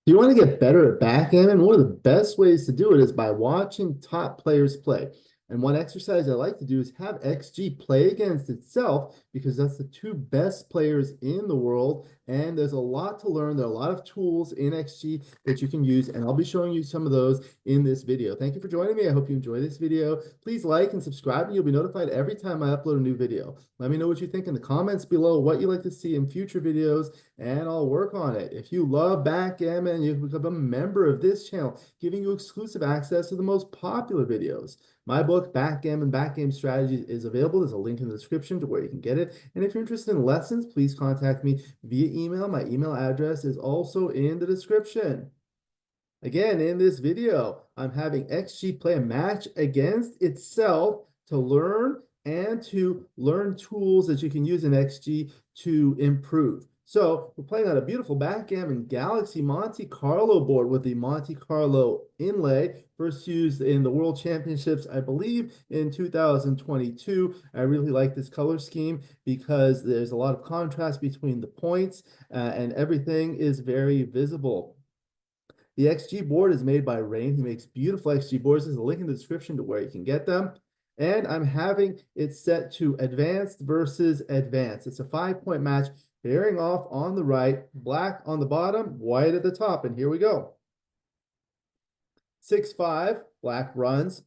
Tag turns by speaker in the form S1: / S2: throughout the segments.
S1: If you want to get better at backgammon, one of the best ways to do it is by watching top players play. And one exercise I like to do is have XG play against itself because that's the two best players in the world. And there's a lot to learn. There are a lot of tools in XG that you can use, and I'll be showing you some of those in this video. Thank you for joining me. I hope you enjoy this video. Please like and subscribe, and you'll be notified every time I upload a new video. Let me know what you think in the comments below, what you'd like to see in future videos, and I'll work on it. If you love backgammon, you can become a member of this channel, giving you exclusive access to the most popular videos. My book, Backgammon Backgame Strategies, is available. There's a link in the description to where you can get it. And if you're interested in lessons, please contact me via email. My email address is also in the description. Again, in this video, I'm having XG play a match against itself to learn and to learn tools that you can use in XG to improve. So we're playing on a beautiful backgammon Galaxy Monte Carlo board with the Monte Carlo inlay, first used in the World Championships, I believe, in 2022. I really like this color scheme because there's a lot of contrast between the points and everything is very visible. The XG board is made by Rain. He makes beautiful XG boards. There's a link in the description to where you can get them. And I'm having it set to advanced versus advanced. It's a 5-point match, bearing off on the right, black on the bottom, white at the top. And here we go. 6-5, black runs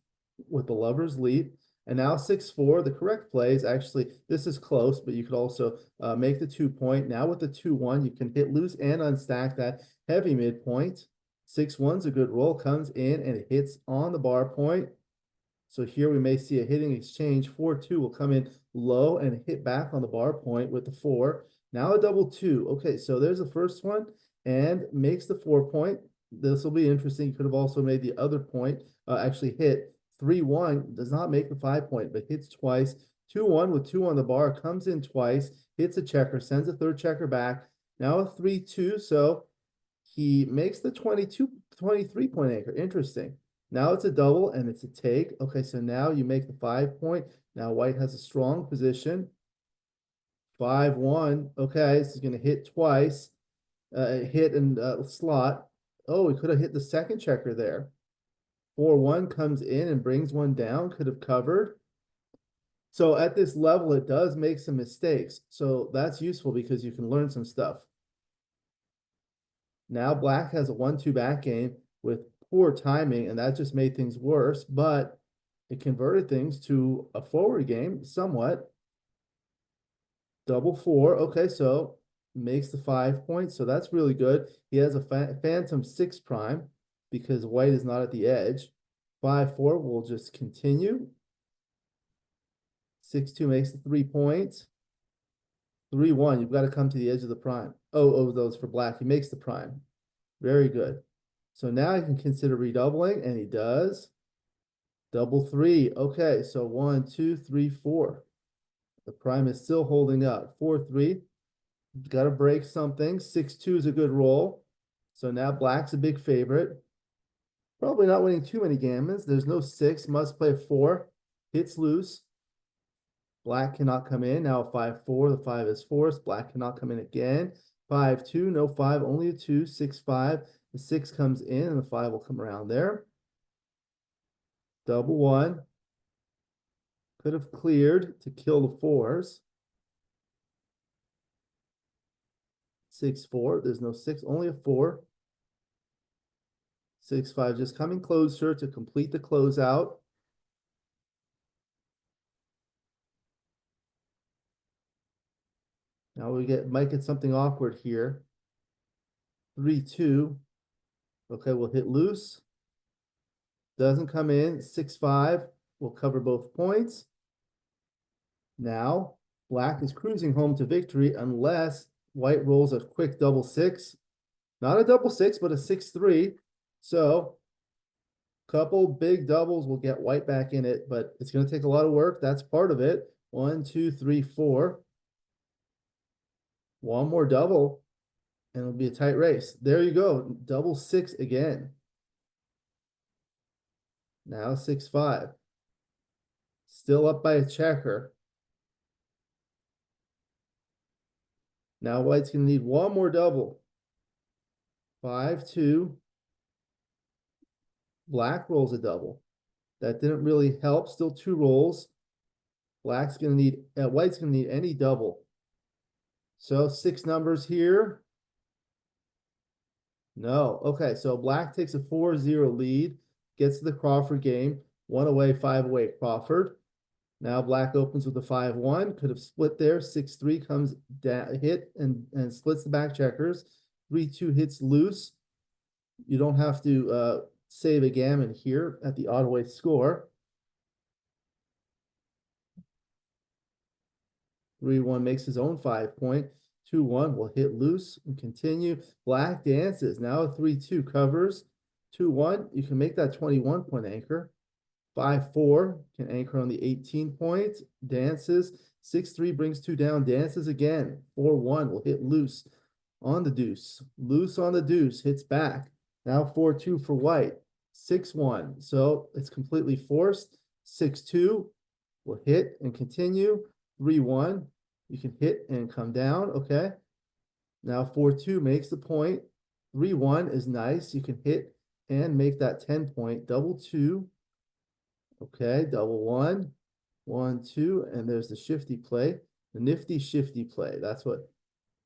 S1: with the lover's leap. And now 6-4, the correct play is actually, this is close, but you could also make the 2-point. Now with the 2-1, you can hit loose and unstack that heavy midpoint. 6-1's a good roll, comes in and it hits on the bar point. So here we may see a hitting exchange. 4-2 will come in low and hit back on the bar point with the 4. Now a double 2. Okay, so there's the first one and makes the 4-point. This will be interesting. You could have also made the other point, actually hit 3-1, does not make the 5-point, but hits twice. 2-1 with 2 on the bar, comes in twice, hits a checker, sends a third checker back. Now a 3-2, so he makes the 23-point anchor. Interesting. Now it's a double and it's a take. Okay, so now you make the 5-point. Now white has a strong position. 5-1. Okay, this is going to hit twice. Hit and slot. Oh, he could have hit the second checker there. 4-1 comes in and brings one down. Could have covered. So at this level, it does make some mistakes. So that's useful because you can learn some stuff. Now black has a 1-2 back game with poor timing, and that just made things worse, but it converted things to a forward game somewhat. Double 4. Okay, so makes the 5-point, so that's really good. He has a phantom 6 prime because white is not at the edge. 5-4 will just continue. 6-2 makes the 3 points. 3-1, you've got to come to the edge of the prime. Oh, those for black. He makes the prime. Very good. So now he can consider redoubling, and he does. Double 3. Okay, so 1, 2, 3, 4. The prime is still holding up. 4-3. Got to break something. 6-2 is a good roll. So now black's a big favorite. Probably not winning too many gammons. There's no 6. Must play 4. Hits loose. Black cannot come in. Now 5-4. The 5 is forced. Black cannot come in again. 5-2. No 5. Only a 2. 6-5. The 6 comes in and the 5 will come around there. Double 1. Could have cleared to kill the 4s. 6-4. There's no 6. Only a 4. 6-5 just coming closer to complete the closeout. Now we might get something awkward here. 3-2. Okay, we'll hit loose. Doesn't come in. 6-5 will cover both points. Now black is cruising home to victory unless white rolls a quick double 6. Not a double 6, but a 6-3. So couple big doubles will get white back in it, but it's going to take a lot of work. That's part of it. 1, 2, 3, 4. One more double, and it'll be a tight race. There you go. Double 6 again. Now 6-5. Still up by a checker. Now white's going to need one more double. 5-2. Black rolls a double. That didn't really help. Still two rolls. White's gonna need any double. So 6 numbers here. No. Okay, so black takes a 4-0 lead, gets to the Crawford game. 1 away, 5 away, Crawford. Now black opens with a 5-1. Could have split there. 6-3 comes down, hit and splits the back checkers. 3-2 hits loose. You don't have to save a gammon here at the odd way score. 3-1 makes his own 5-point. 2-1 will hit loose and continue. Black dances. Now a 3-2 covers. 2-1, you can make that 21-point anchor. 5-4 can anchor on the 18-point. Dances. 6-3 brings 2 down. Dances again. 4-1 will hit loose on the deuce. Loose on the deuce. Hits back. Now 4-2 for white. 6-1. So it's completely forced. 6-2 will hit and continue. 3-1. You can hit and come down. Okay. Now 4-2 makes the point. 3-1 is nice. You can hit and make that 10-point. Double 2. Okay. Double 1. 1-2. And there's the shifty play. The nifty shifty play. That's what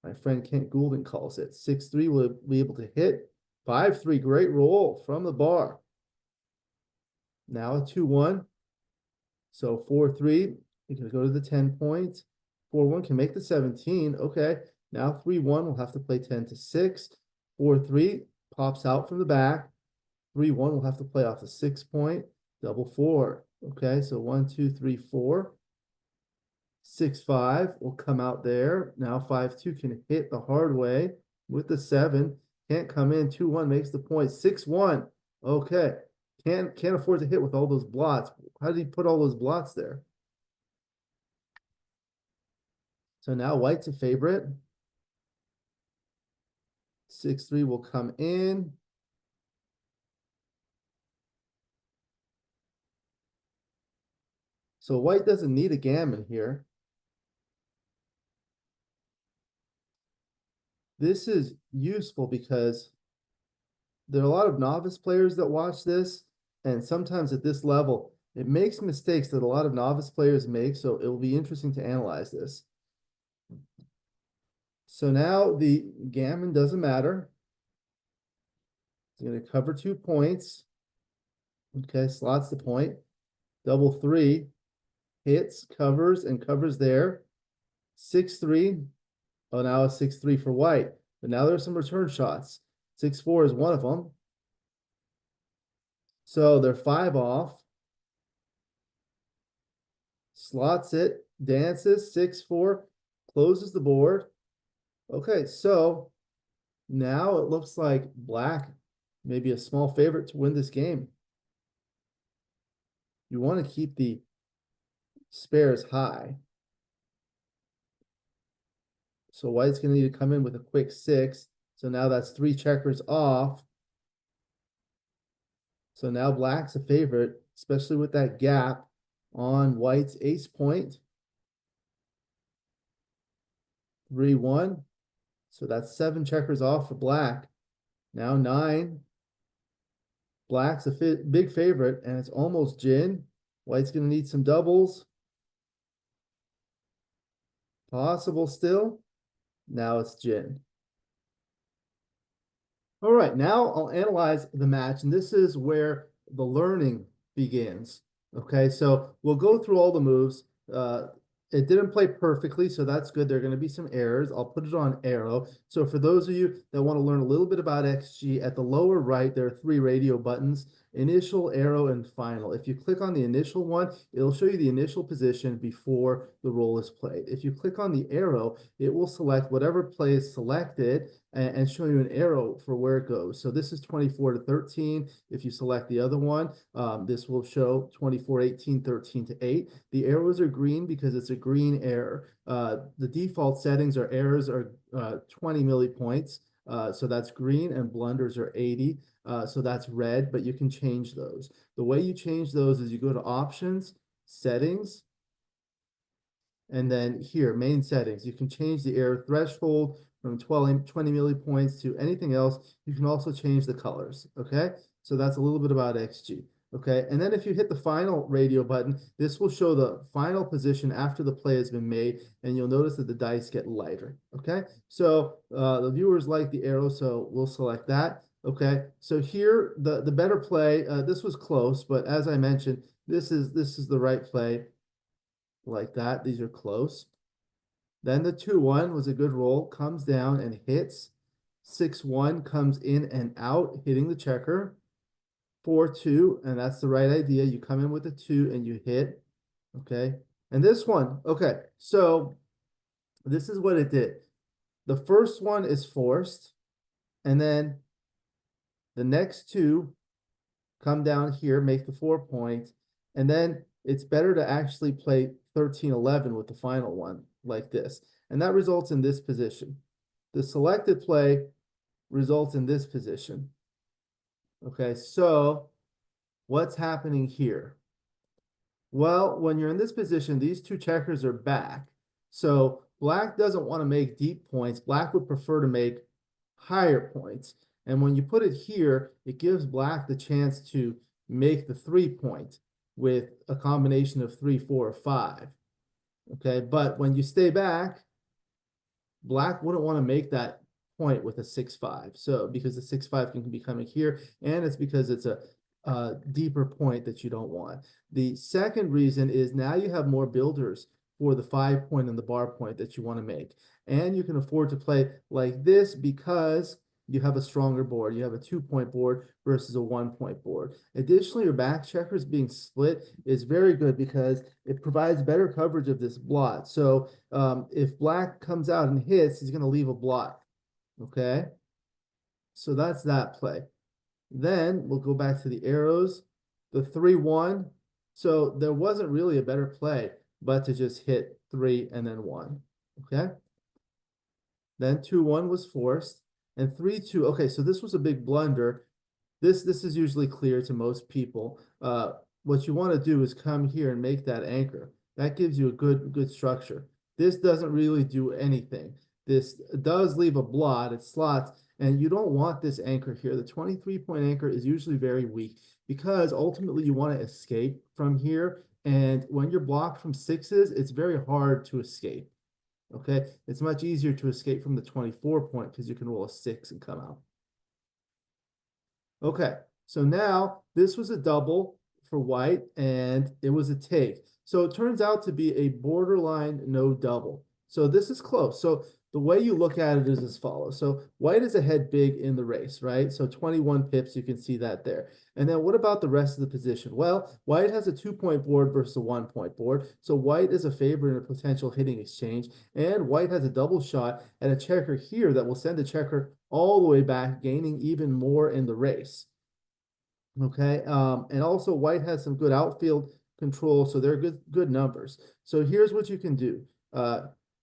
S1: my friend Kent Goulden calls it. 6-3 will be able to hit. 5-3. Great roll from the bar. Now a 2-1. So 4-3. You can go to the 10 points. 4-1 can make the 17. Okay. Now 3-1 will have to play 10-6. 4-3 pops out from the back. 3-1 will have to play off the 6-point. Double 4. Okay. So 1, 2, 3, 4. 6-5 will come out there. Now 5-2 can hit the hard way with the 7. Can't come in. 2-1 makes the point. 6-1. Okay. Can't afford to hit with all those blots. How did he put all those blots there? So now white's a favorite. 6-3 will come in. So white doesn't need a gammon here. This is useful because there are a lot of novice players that watch this, and sometimes at this level, it makes mistakes that a lot of novice players make, so it will be interesting to analyze this. So now the gammon doesn't matter. It's going to cover 2 points. Okay, slots the point. Double 3. Hits, covers, and covers there. 6-3. Oh, now a 6-3 for white. But now there's some return shots. 6-4 is one of them. So they're 5 off. Slots it. Dances. 6-4. Closes the board. Okay, so now it looks like black may be a small favorite to win this game. You want to keep the spares high. So white's going to need to come in with a quick 6. So now that's 3 checkers off. So now black's a favorite, especially with that gap on white's ace point. 3-1. So that's 7 checkers off for black. Now 9. Black's a big favorite, and it's almost gin. White's going to need some doubles. Possible still. Now it's gin. All right, now I'll analyze the match, and this is where the learning begins. Okay, so we'll go through all the moves. It didn't play perfectly, so that's good. There are going to be some errors. I'll put it on arrow. So for those of you that want to learn a little bit about XG, at the lower right, there are 3 radio buttons: initial, arrow, and final. If you click on the initial one, it'll show you the initial position before the roll is played. If you click on the arrow, it will select whatever play is selected and show you an arrow for where it goes. So this is 24-13. If you select the other one, this will show 24-18, 13-8. The arrows are green because it's a green error. The default settings are errors are 20 millipoints. So that's green, and blunders are 80. So that's red, but you can change those. The way you change those is you go to options, settings, and then here, main settings. You can change the error threshold from 20 milli points to anything else. You can also change the colors, okay? So that's a little bit about XG, okay? And then if you hit the final radio button, this will show the final position after the play has been made, and you'll notice that the dice get lighter, okay? So the viewers like the arrow, so we'll select that. Okay, so here the better play. This was close, but as I mentioned, this is the right play, like that. These are close. Then the 2-1 was a good roll, comes down and hits. 6-1 comes in and out, hitting the checker. 4-2, and that's the right idea. You come in with a 2 and you hit. Okay, and this one, okay, so this is what it did. The first one is forced, and then the next two come down here, make the 4 points, and then it's better to actually play 13-11 with the final one like this. And that results in this position. The selected play results in this position. Okay, so what's happening here? Well, when you're in this position, these two checkers are back. So black doesn't want to make deep points. Black would prefer to make higher points. And when you put it here, it gives black the chance to make the 3 point with a combination of 3, 4, or 5. Okay, but when you stay back, black wouldn't want to make that point with a 6-5. So because the 6-5 can be coming here, and it's because it's a deeper point that you don't want. The second reason is now you have more builders for the 5 point and the bar point that you want to make. And you can afford to play like this because you have a stronger board. You have a 2 point board versus a 1 point board. Additionally, your back checkers being split is very good because it provides better coverage of this blot. So if black comes out and hits, he's going to leave a blot. Okay, so that's that play. Then we'll go back to the arrows, the 3-1. So there wasn't really a better play but to just hit 3 and then 1. Okay, then 2-1 was forced, and 3-2. Okay, so this was a big blunder. This is usually clear to most people. What you want to do is come here and make that anchor. That gives you a good structure. This doesn't really do anything. This does leave a blot, it slots, and you don't want this anchor here. The 23-point anchor is usually very weak because ultimately you want to escape from here. And when you're blocked from 6s, it's very hard to escape. Okay, it's much easier to escape from the 24-point because you can roll a 6 and come out. Okay, so now this was a double for white and it was a take. So it turns out to be a borderline no double. So this is close. So the way you look at it is as follows. So white is ahead big in the race, right? So 21 pips, you can see that there. And then what about the rest of the position? Well, white has a 2 point board versus a 1 point board. So white is a favorite in a potential hitting exchange. And white has a double shot at a checker here that will send the checker all the way back, gaining even more in the race. Okay, and also white has some good outfield control, so they're good numbers. So here's what you can do.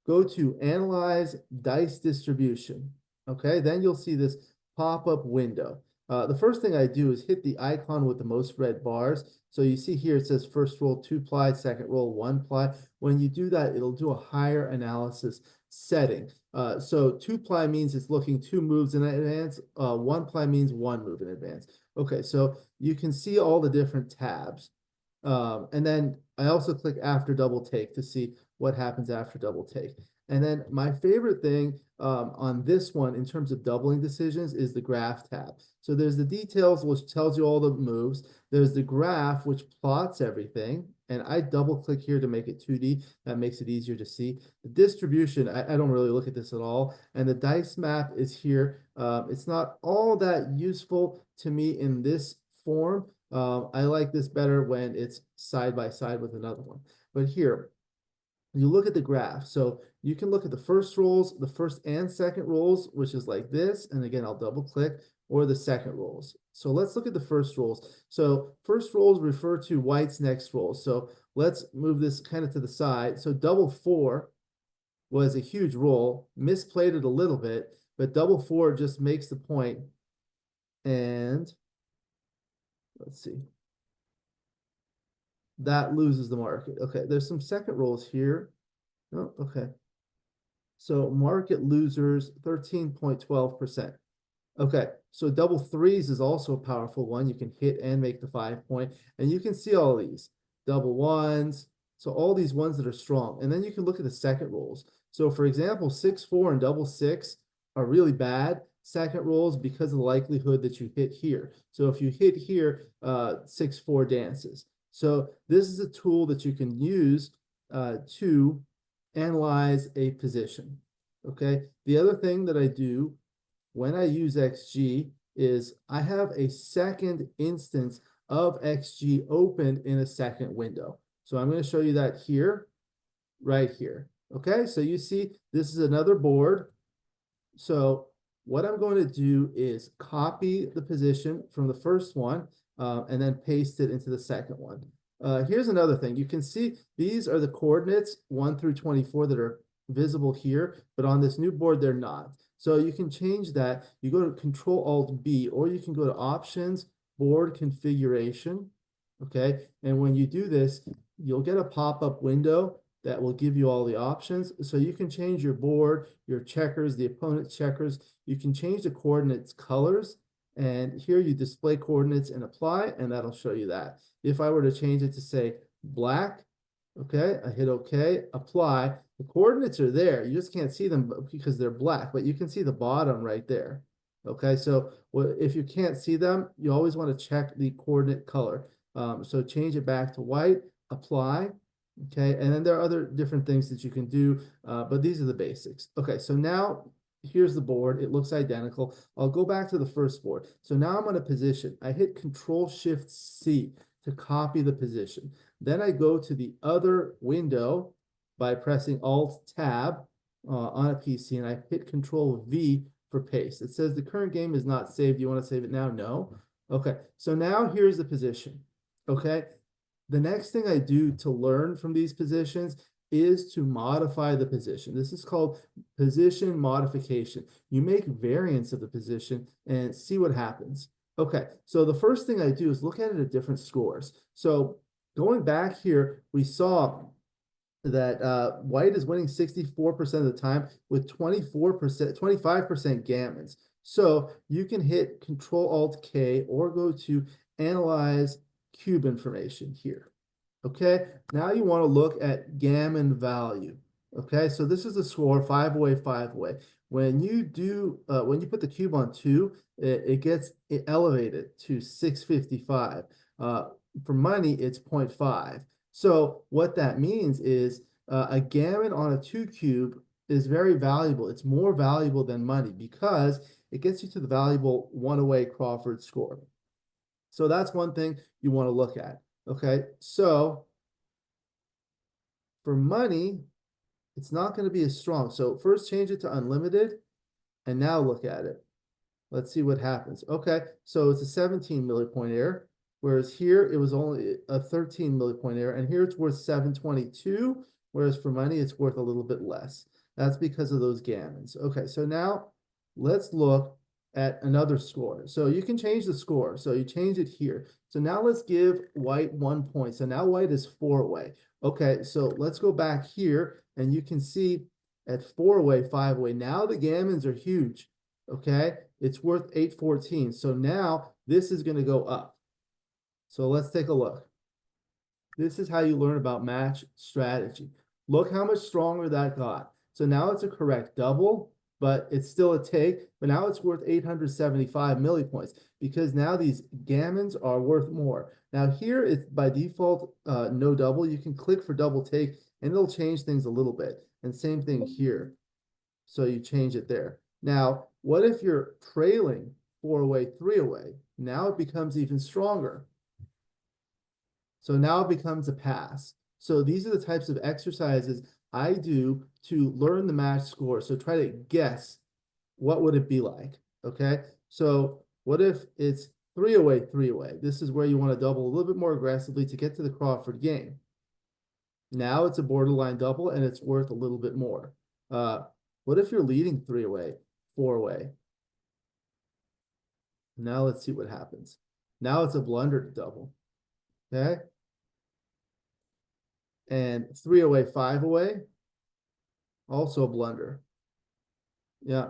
S1: Go to Analyze Dice Distribution. Okay, then you'll see this pop-up window. The first thing I do is hit the icon with the most red bars. So you see here it says first roll 2 ply, second roll 1 ply. When you do that, it'll do a higher analysis setting. So 2 ply means it's looking 2 moves in advance. 1 ply means 1 move in advance. Okay, so you can see all the different tabs. And then I also click after double take to see what happens after double take. And then my favorite thing on this one in terms of doubling decisions is the graph tab. So there's the details, which tells you all the moves. There's the graph, which plots everything. And I double click here to make it 2D. That makes it easier to see. The distribution, I don't really look at this at all. And the dice map is here. It's not all that useful to me in this form. I like this better when it's side by side with another one. But here, you look at the graph. So you can look at the first rolls, the first and second rolls, which is like this. And again, I'll double click, or the second rolls. So let's look at the first rolls. So first rolls refer to white's next rolls. So let's move this kind of to the side. So double 4 was a huge roll, misplayed it a little bit, but double 4 just makes the point. And let's see. That loses the market. Okay, there's some second rolls here. Oh, okay. So market losers, 13.12%. Okay, so double threes is also a powerful one. You can hit and make the 5 point, and you can see all these double ones. So all these ones that are strong, and then you can look at the second rolls. So for example, 6-4 and double six are really bad second rolls because of the likelihood that you hit here. So if you hit here, 6-4 dances. So this is a tool that you can use to analyze a position. Okay, the other thing that I do when I use XG is I have a second instance of XG opened in a second window. So I'm going to show you that here, right here. Okay, so you see this is another board. So what I'm going to do is copy the position from the first one and then paste it into the second one. Here's another thing. You can see these are the coordinates 1 through 24 that are visible here, but on this new board, they're not. So you can change that. You go to Control-Alt-B, or you can go to Options, Board Configuration. Okay, and when you do this, you'll get a pop-up window that will give you all the options. So you can change your board, your checkers, the opponent's checkers. You can change the coordinates colors. And here you display coordinates and apply, and that'll show you that. If I were to change it to say black, okay, I hit okay, apply. The coordinates are there. You just can't see them because they're black, but you can see the bottom right there. Okay, so if you can't see them, you always want to check the coordinate color. So change it back to white, apply. Okay, and then there are other different things that you can do, but these are the basics. Okay, so now here's the board. It looks identical. I'll go back to the first board. So now I'm on a position. I hit Control-Shift-C to copy the position. Then I go to the other window by pressing Alt-Tab on a PC, and I hit Control-V for paste. It says the current game is not saved. You want to save it now? No. Okay, so now here's the position. Okay, the next thing I do to learn from these positions is to modify the position. This is called position modification. You make variants of the position and see what happens. Okay, so the first thing I do is look at it at different scores. So going back here, we saw that white is winning 64% of the time with 24%, 25% gammons. So you can hit Control-Alt-K or go to Analyze Cube Information here. Okay, now you want to look at gammon value. Okay, so this is the score 5-way, 5-way. When you do, when you put the cube on 2, it gets elevated to 655. For money, it's 0.5. So what that means is a gammon on a 2 cube is very valuable. It's more valuable than money because it gets you to the valuable 1-away Crawford score. So that's one thing you want to look at. Okay, so for money, it's not going to be as strong. So first change it to unlimited, and now look at it. Let's see what happens. Okay, so it's a 17 millipoint error, whereas here it was only a 13 millipoint error, and here it's worth 722, whereas for money it's worth a little bit less. That's because of those gammons. Okay, so now let's look at another score. So you can change the score. So you change it here. So now let's give white 1 point. So now white is 4-way. Okay, so let's go back here and you can see at 4-way, 5-way, now the gammons are huge. Okay, it's worth 814. So now this is going to go up. So let's take a look. This is how you learn about match strategy. Look how much stronger that got. So now it's a correct double, but it's still a take, but now it's worth 875 millipoints because now these gammons are worth more. Now here it's by default no double. You can click for double take and it'll change things a little bit. And same thing here. So you change it there. Now, what if you're trailing 4-away, 3-away? Now it becomes even stronger. So now it becomes a pass. So these are the types of exercises I do to learn the match score. So try to guess what would it be like, okay? So what if it's 3-away, 3-away? This is where you want to double a little bit more aggressively to get to the Crawford game. Now it's a borderline double and it's worth a little bit more. What if you're leading 3-away, 4-away? Now let's see what happens. Now it's a blunder to double, okay? And 3-away, 5-away, also a blunder. Yeah.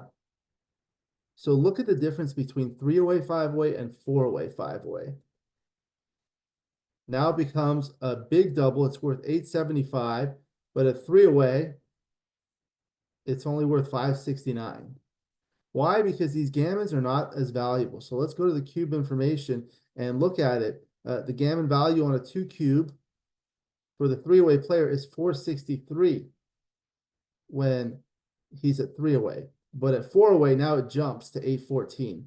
S1: So look at the difference between 3-away, 5-away, and 4-away, 5-away. Now it becomes a big double. It's worth 875, but at 3-away, it's only worth 569. Why? Because these gammons are not as valuable. So let's go to the cube information and look at it. The gammon value on a 2 cube for the 3-away player is 463 when he's at 3-away. But at 4-away, now it jumps to 814.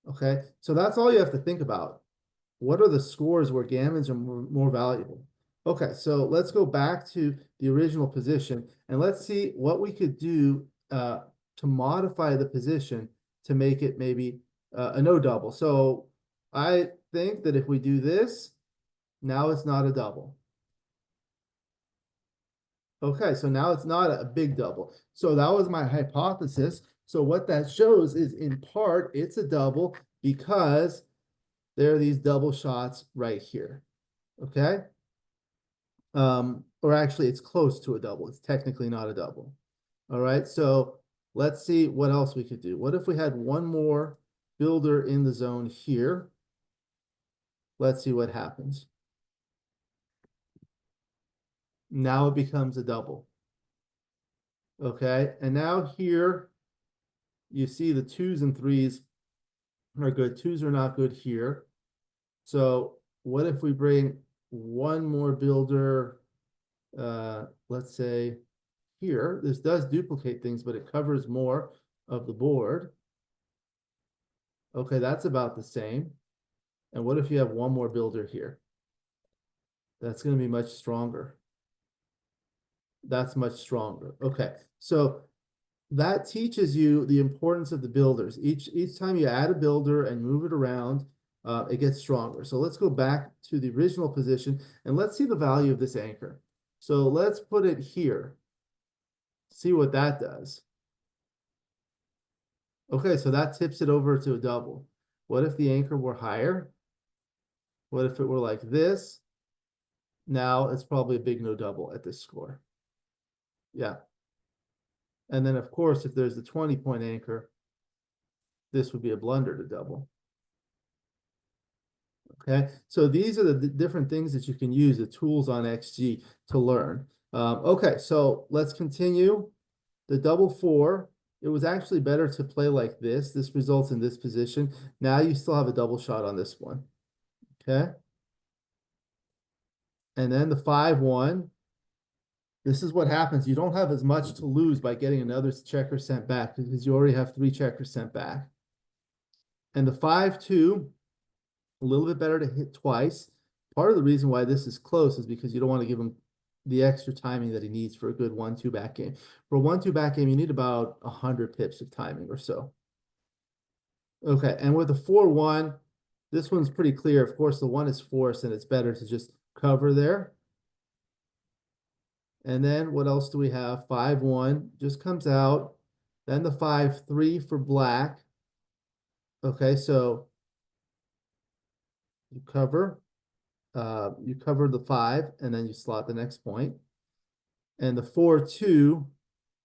S1: Okay, so that's all you have to think about. What are the scores where gammons are more valuable? Okay, so let's go back to the original position and let's see what we could do to modify the position to make it maybe a no double. So I think that if we do this, now it's not a double. Okay, so now it's not a big double. So that was my hypothesis. So what that shows is in part, it's a double because there are these double shots right here. Okay. Or actually it's close to a double. It's technically not a double. All right. So let's see what else we could do. What if we had one more builder in the zone here? Let's see what happens. Now it becomes a double. Okay. And now here you see the 2s and 3s are good. 2s are not good here. So what if we bring one more builder, let's say here? This does duplicate things, but it covers more of the board. Okay, that's about the same. And what if you have one more builder here? That's going to be much stronger. That's much stronger. Okay, so that teaches you the importance of the builders. Each time you add a builder and move it around, it gets stronger. So let's go back to the original position and let's see the value of this anchor. So let's put it here. See what that does. Okay, so that tips it over to a double. What if the anchor were higher? What if it were like this? Now it's probably a big no double at this score. Yeah. And then, of course, if there's a 20-point anchor, this would be a blunder to double. Okay, so these are the different things that you can use, the tools on XG to learn. Okay, so let's continue. The double 4, it was actually better to play like this. This results in this position. Now you still have a double shot on this one. Okay. And then the 5-1. This is what happens. You don't have as much to lose by getting another checker sent back because you already have 3 checkers sent back. And the 5-2, a little bit better to hit twice. Part of the reason why this is close is because you don't want to give him the extra timing that he needs for a good 1-2 back game. For a 1-2 back game, you need about 100 pips of timing or so. Okay, and with the 4-1, this one's pretty clear. Of course, the 1 is forced, and it's better to just cover there. And then what else do we have? 5-1 just comes out. Then the 5-3 for black. Okay, so you cover the 5, and then you slot the next point. And the 4-2,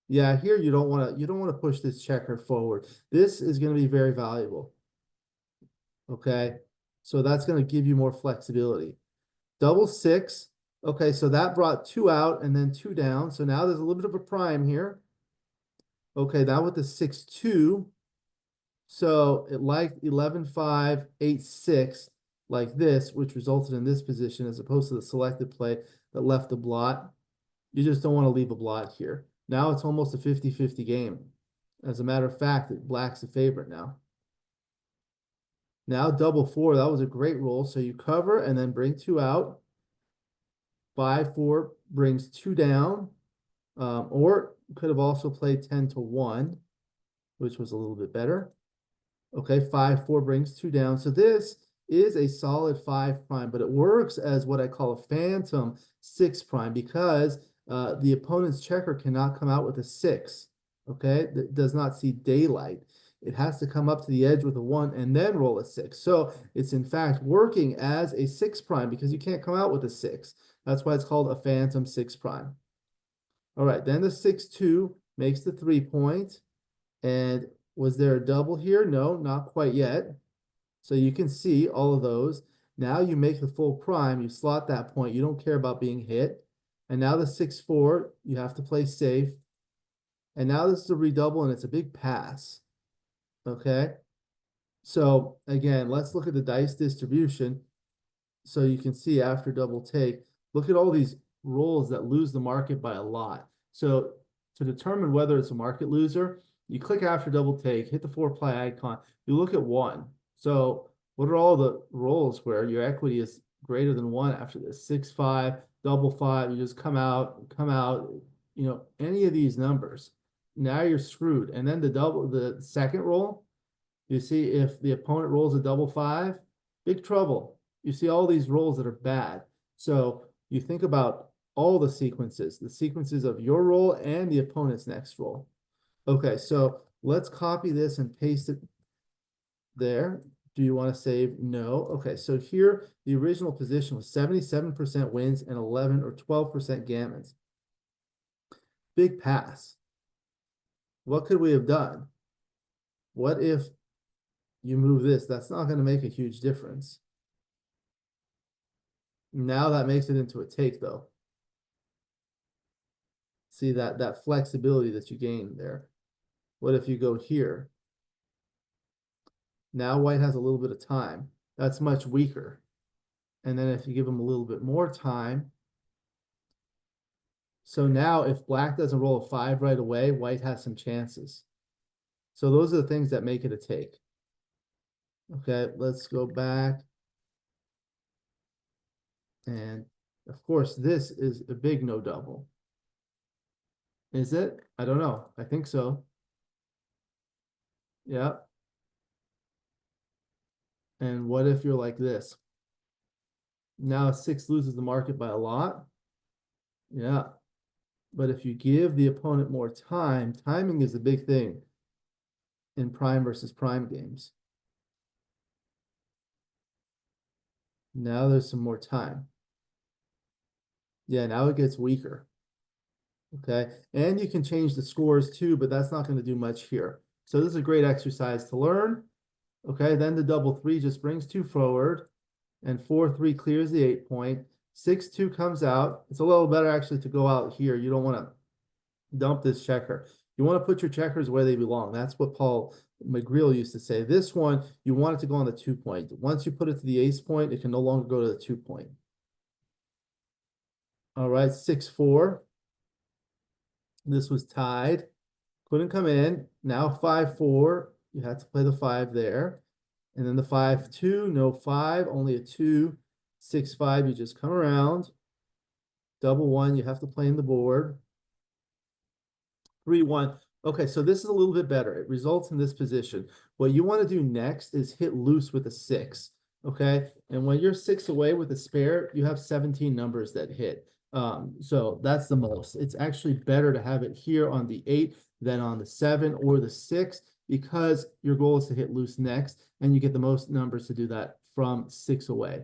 S1: yeah, here you don't want to push this checker forward. This is going to be very valuable. Okay, so that's going to give you more flexibility. Double 6. Okay, so that brought 2 out and then 2 down. So now there's a little bit of a prime here. Okay, now with the 6-2. So it liked 11-5, 8-6 like this, which resulted in this position as opposed to the selected play that left the blot. You just don't want to leave a blot here. Now it's almost a 50-50 game. As a matter of fact, black's the favorite now. Now double 4, that was a great roll. So you cover and then bring 2 out. 5-4 brings 2 down. Or could have also played 10-1, which was a little bit better. Okay, 5-4 brings 2 down. So this is a solid 5 prime, but it works as what I call a phantom 6 prime because the opponent's checker cannot come out with a 6. Okay, that does not see daylight. It has to come up to the edge with a 1 and then roll a 6. So it's in fact working as a 6 prime because you can't come out with a 6. That's why it's called a phantom 6 prime. All right, then the 6-2 makes the 3 point. And was there a double here? No, not quite yet. So you can see all of those. Now you make the full prime, you slot that point, you don't care about being hit. And now the 6-4, you have to play safe. And now this is a redouble and it's a big pass. Okay. So again, let's look at the dice distribution. So you can see after double take, look at all these rolls that lose the market by a lot. So to determine whether it's a market loser, you click after double take, hit the 4-ply icon, you look at 1. So what are all the rolls where your equity is greater than 1 after this? 6-5, double 5, you just come out, you know, any of these numbers. Now you're screwed. And then the second roll, you see if the opponent rolls a double 5, big trouble. You see all these rolls that are bad. So you think about all the sequences of your roll and the opponent's next roll. Okay, so let's copy this and paste it there. Do you want to save? No. Okay, so here the original position was 77% wins and 11 or 12% gammons. Big pass. What could we have done? What if you move this? That's not going to make a huge difference. Now that makes it into a take, though. See that flexibility that you gain there. What if you go here? Now white has a little bit of time. That's much weaker. And then if you give him a little bit more time. So now if black doesn't roll a 5 right away, white has some chances. So those are the things that make it a take. Okay, let's go back. And of course, this is a big no double. Is it? I don't know. I think so. Yeah. And what if you're like this? Now 6 loses the market by a lot. Yeah. But if you give the opponent more time, timing is a big thing in prime versus prime games. Now there's some more time. Yeah, now it gets weaker. Okay, and you can change the scores too, but that's not going to do much here. So this is a great exercise to learn. Okay, then the double 3 just brings 2 forward, and 4-3 clears the 8 point. 6-2 comes out. It's a little better actually to go out here. You don't want to dump this checker. You want to put your checkers where they belong. That's what Paul McGreal used to say. This one, you want it to go on the 2 point. Once you put it to the ace point, it can no longer go to the 2 point. All right, 6-4. This was tied. Couldn't come in. Now 5-4. You had to play the 5 there. And then the 5-2, no 5, only a 2. 6-5, you just come around. Double 1, you have to play in the board. 3-1. Okay, so this is a little bit better. It results in this position. What you want to do next is hit loose with a 6. Okay, and when you're 6 away with a spare, you have 17 numbers that hit. So that's the most. It's actually better to have it here on the 8 than on the 7 or the 6 because your goal is to hit loose next, and you get the most numbers to do that from 6 away.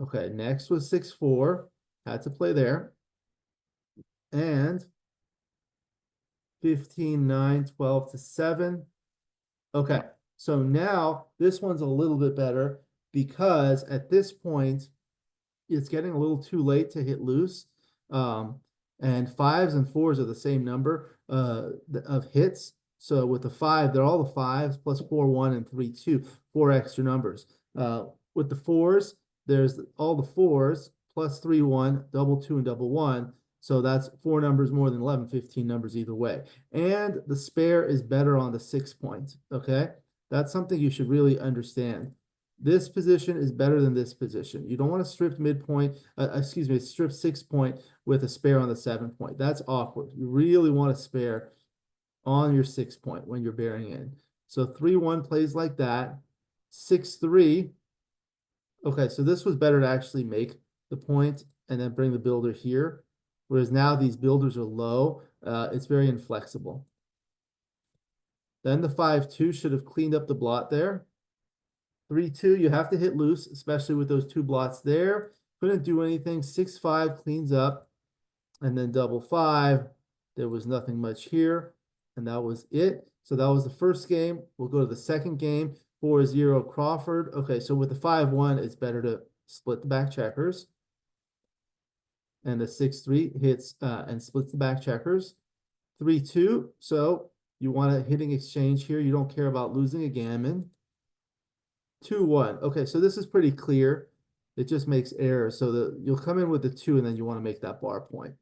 S1: Okay, next was 6-4. Had to play there. And 15, 9, 12 to 7. Okay, so now this one's a little bit better because at this point, it's getting a little too late to hit loose. And 5s and 4s are the same number of hits. So with the 5, they're all the 5s plus 4, 1, and 3, 2, 4 extra numbers. With the 4s, there's all the 4s plus 3, 1, double 2, and double 1. So that's 4 numbers more than 11, 15 numbers either way. And the spare is better on the 6 point, okay? That's something you should really understand. This position is better than this position. You don't want to strip midpoint, strip 6 point with a spare on the 7 point. That's awkward. You really want a spare on your 6 point when you're bearing in. So 3-1 plays like that. 6-3. Okay, so this was better to actually make the point and then bring the builder here. Whereas now these builders are low. It's very inflexible. Then the 5-2 should have cleaned up the blot there. 3-2, you have to hit loose, especially with those 2 blots there. Couldn't do anything. 6-5 cleans up. And then double 5, there was nothing much here. And that was it. So that was the first game. We'll go to the second game. 4-0 Crawford. Okay, so with the 5-1, it's better to split the back checkers. And the 6-3 hits and splits the back checkers. 3-2. So you want a hitting exchange here. You don't care about losing a gammon. 2-1. Okay, so this is pretty clear. It just makes errors. So you'll come in with the 2, and then you want to make that bar point.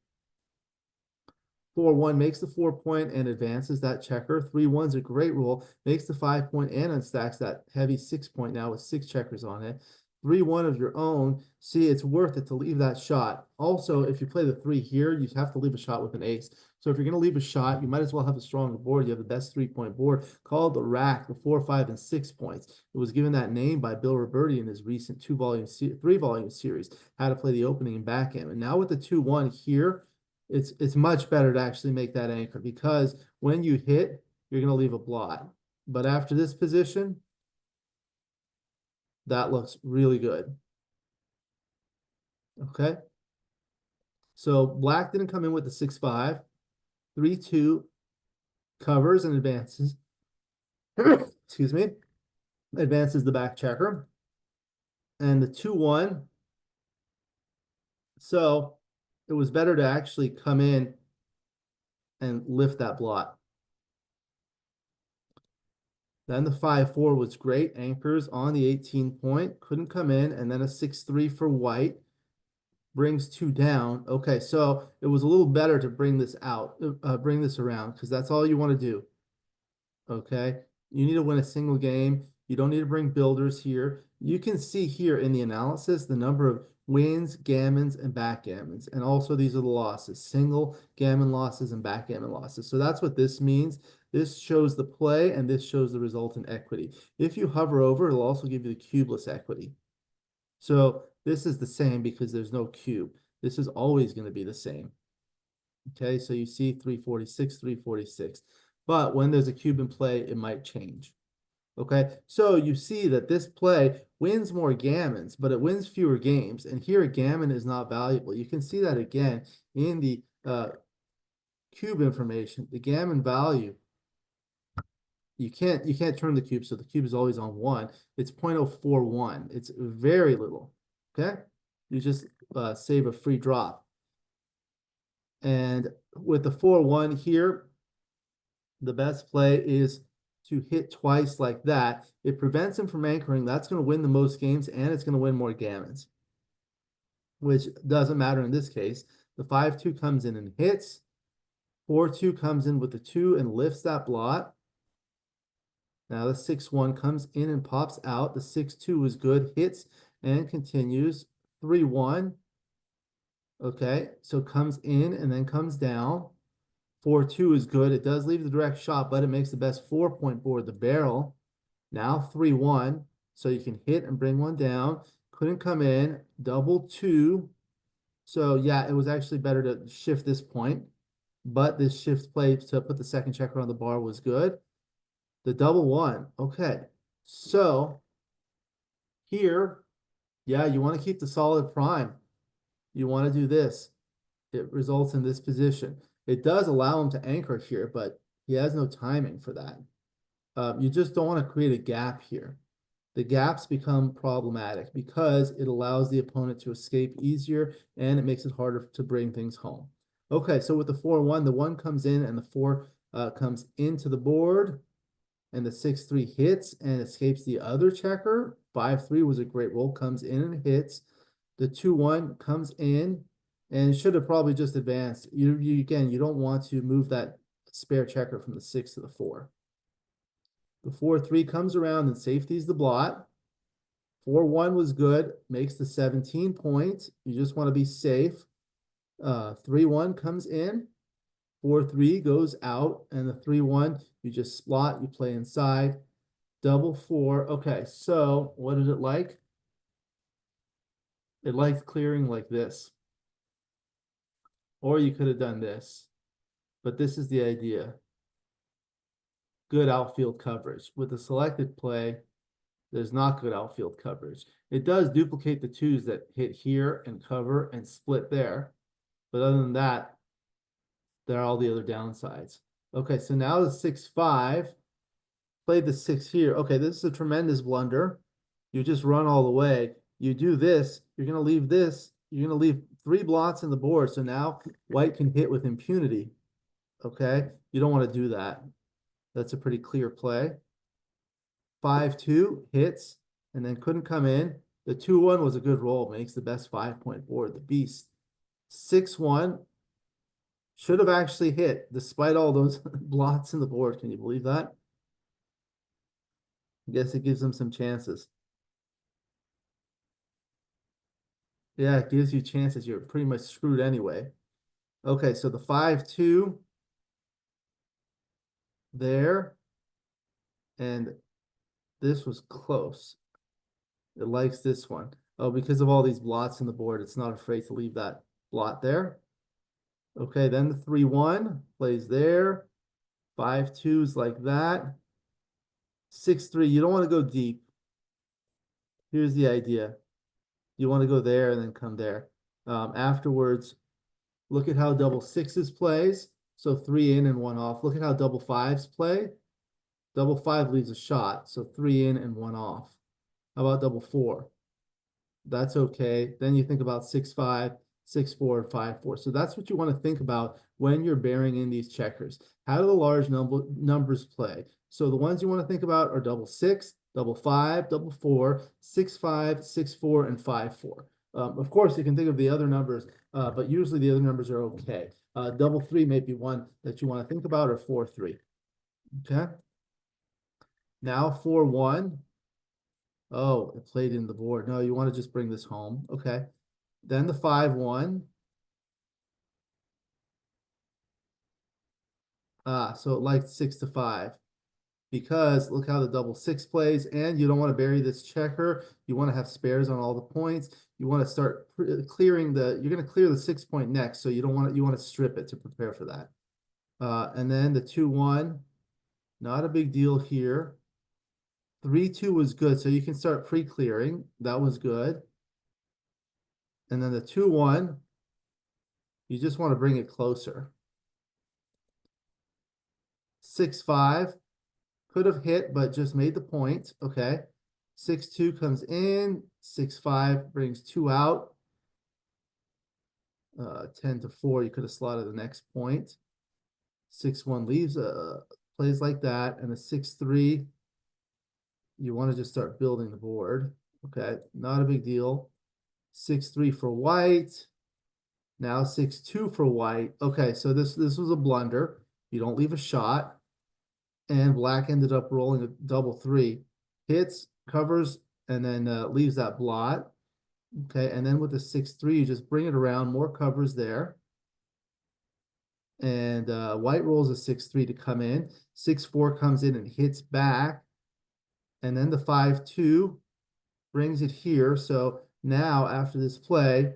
S1: 4-1 makes the 4-point and advances that checker. 3-1's a great roll, makes the 5-point and unstacks that heavy 6-point now with 6 checkers on it. 3-1 of your own. See, it's worth it to leave that shot. Also, if you play the 3 here, you have to leave a shot with an ace. So if you're going to leave a shot, you might as well have a stronger board. You have the best 3-point board called the rack, the 4, 5, and 6 points. It was given that name by Bill Roberti in his recent 3-volume series, How to Play the Opening and Backgammon. Now with the 2-1 here, it's much better to actually make that anchor, because when you hit, you're going to leave a blot. But after this position, that looks really good. Okay. So black didn't come in with the 6-5. 3-2 covers and advances. Excuse me. Advances the back checker. And the 2-1. So it was better to actually come in and lift that blot. Then the 5-4 was great. Anchors on the 18-point. Couldn't come in. And then a 6-3 for white. Brings 2 down. Okay, so it was a little better to bring this out, bring this around, because that's all you want to do. Okay, you need to win a single game. You don't need to bring builders here. You can see here in the analysis the number of wins, gammons, and backgammons. And also these are the losses, single gammon losses and backgammon losses. So that's what this means. This shows the play, and this shows the resultant equity. If you hover over, it'll also give you the cubeless equity. So this is the same because there's no cube. This is always going to be the same. Okay, so you see 346, 346. But when there's a cube in play, it might change. Okay, so you see that this play wins more gammons, but it wins fewer games. And here a gammon is not valuable. You can see that again in the cube information. The gammon value, you can't turn the cube, so the cube is always on 1. It's 0.041. It's very little. Okay, you just save a free drop. And with the 4-1 here, the best play is to hit twice like that. It prevents him from anchoring. That's going to win the most games, and it's going to win more gammons, which doesn't matter in this case. The 5-2 comes in and hits. 4-2 comes in with the 2 and lifts that blot. Now the 6-1 comes in and pops out. The 6-2 is good, hits and continues. 3-1. Okay, so comes in and then comes down. 4-2 is good. It does leave the direct shot, but it makes the best 4-point board, the barrel. Now 3-1, so you can hit and bring one down. Couldn't come in. Double 2. So yeah, it was actually better to shift this point, but this shift play to put the second checker on the bar was good. The double 1. Okay, so here, yeah, you want to keep the solid prime. You want to do this. It results in this position. It does allow him to anchor here, but he has no timing for that. You just don't want to create a gap here. The gaps become problematic because it allows the opponent to escape easier, and it makes it harder to bring things home. Okay, so with the 4-1, the 1 comes in and the 4 comes into the board, and the 6-3 hits and escapes the other checker. 5-3 was a great roll, comes in and hits. The 2-1 comes in and should have probably just advanced. Again, you don't want to move that spare checker from the 6 to the 4. The 4-3 comes around and safeties the blot. 4-1 was good, makes the 17 points. You just want to be safe. 3-1 comes in. 4-3 goes out, and the 3-1, you just slot, you play inside. Double 4. Okay, so what did it like? It liked clearing like this. Or you could have done this. But this is the idea. Good outfield coverage. With the selected play, there's not good outfield coverage. It does duplicate the 2s that hit here and cover and split there. But other than that, there are all the other downsides. Okay, so now the 6-5. Played the 6 here. Okay, this is a tremendous blunder. You just run all the way. You do this, you're gonna leave this, you're gonna leave 3 blots in the board. So now white can hit with impunity. Okay, you don't want to do that. That's a pretty clear play. 5-2 hits and then couldn't come in. The 2-1 was a good roll, makes the best 5-point board, the beast. 6-1 should have actually hit despite all those blots in the board. Can you believe that? I guess it gives them some chances. Yeah, it gives you chances. You're pretty much screwed anyway. Okay, so the 5-2 there, and this was close. It likes this one. Oh, because of all these blots in the board, it's not afraid to leave that blot there. Okay, then the 3-1 plays there. 5-2 is like that. 6-3, you don't want to go deep. Here's the idea. You want to go there and then come there. Afterwards, look at how double 6s plays. So 3 in and 1 off. Look at how double 5s play. Double 5 leaves a shot. So 3 in and 1 off. How about double 4? That's okay. Then you think about 6-5, 6-4, and 5-4. So that's what you want to think about when you're bearing in these checkers. How do the large numbers play? So the ones you want to think about are double 6, double 5, double 4, 6-5, 6-4, and 5-4. Of course, you can think of the other numbers, but usually the other numbers are okay. Double 3 may be one that you want to think about, or 4-3. Okay. Now 4-1. Oh, it played in the board. No, you want to just bring this home. Okay. Then the 5-1. So it liked 6-5 because look how the double 6 plays, and you don't want to bury this checker. You want to have spares on all the points. You want to start clearing you're going to clear the 6-point next, so you want to strip it to prepare for that. And then the 2-1, not a big deal here. 3-2 was good, so you can start pre-clearing. That was good. And then the 2-1, you just want to bring it closer. 6-5 could have hit, but just made the point. Okay. 6-2 comes in. 6-5 brings 2 out. 10-4, you could have slotted the next point. 6-1 leaves, plays like that. And a 6-3, you want to just start building the board. Okay, not a big deal. 6-3 for white. Now 6-2 for white. Okay, so this was a blunder. You don't leave a shot. And black ended up rolling a double 3. Hits, covers, and then leaves that blot. Okay, and then with the 6-3, you just bring it around, more covers there. And white rolls a 6-3 to come in. 6-4 comes in and hits back. And then the 5-2 brings it here. So now after this play,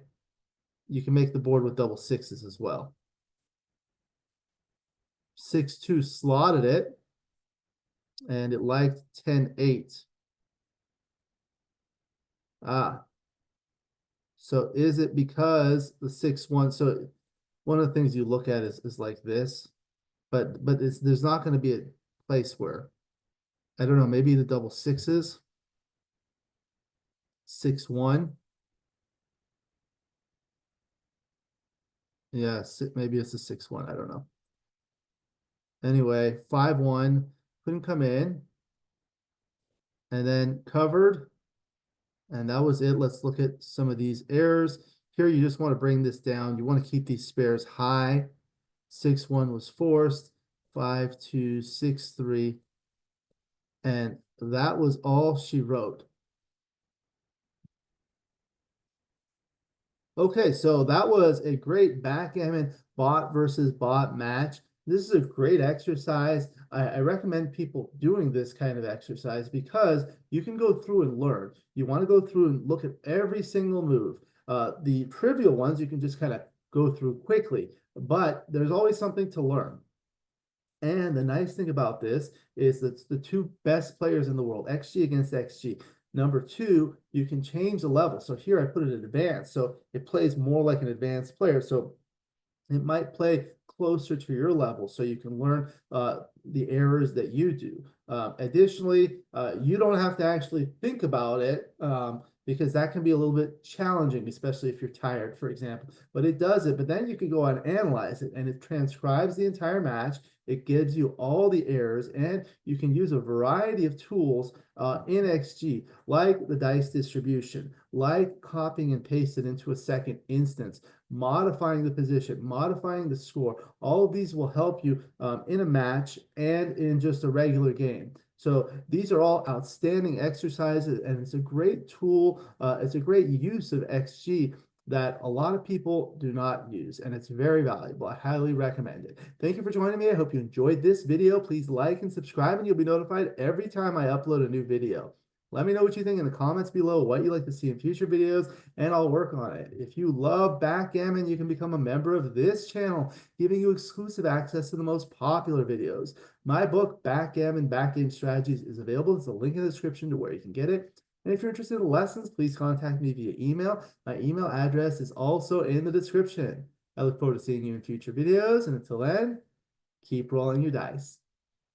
S1: you can make the board with double 6s as well. 6-2 slotted it, and it liked 10-8. So is it because the 6-1? So one of the things you look at is like this, but there's not going to be a place where, I don't know, maybe the double 6s, 6-1. Yeah, maybe it's a 6-1. I don't know. Anyway, 5-1 couldn't come in, and then covered, and that was it. Let's look at some of these errors. Here, you just want to bring this down. You want to keep these spares high. 6-1 was forced. 5-2, 6-3, and that was all she wrote. Okay, so that was a great backgammon bot versus bot match. This is a great exercise. I recommend people doing this kind of exercise because you can go through and learn. You want to go through and look at every single move. The trivial ones you can just kind of go through quickly, but there's always something to learn. And the nice thing about this is that it's the 2 best players in the world, XG against XG. Number 2, you can change the level. So here I put it at advanced. So it plays more like an advanced player. So it might play closer to your level so you can learn the errors that you do. Additionally, you don't have to actually think about it because that can be a little bit challenging, especially if you're tired, for example. But it does it, but then you can go and analyze it, and it transcribes the entire match. It gives you all the errors, and you can use a variety of tools in XG, like the dice distribution, like copying and pasting into a second instance, modifying the position, modifying the score. All of these will help you in a match and in just a regular game. So these are all outstanding exercises, and it's a great tool. It's a great use of XG that a lot of people do not use, and it's very valuable. I highly recommend it. Thank you for joining me. I hope you enjoyed this video. Please like and subscribe, and you'll be notified every time I upload a new video. Let me know what you think in the comments below, what you'd like to see in future videos, and I'll work on it. If you love backgammon, you can become a member of this channel, giving you exclusive access to the most popular videos. My book, Backgammon Backgame Strategies, is available. There's a link in the description to where you can get it. And if you're interested in lessons, please contact me via email. My email address is also in the description. I look forward to seeing you in future videos, and until then, keep rolling your dice.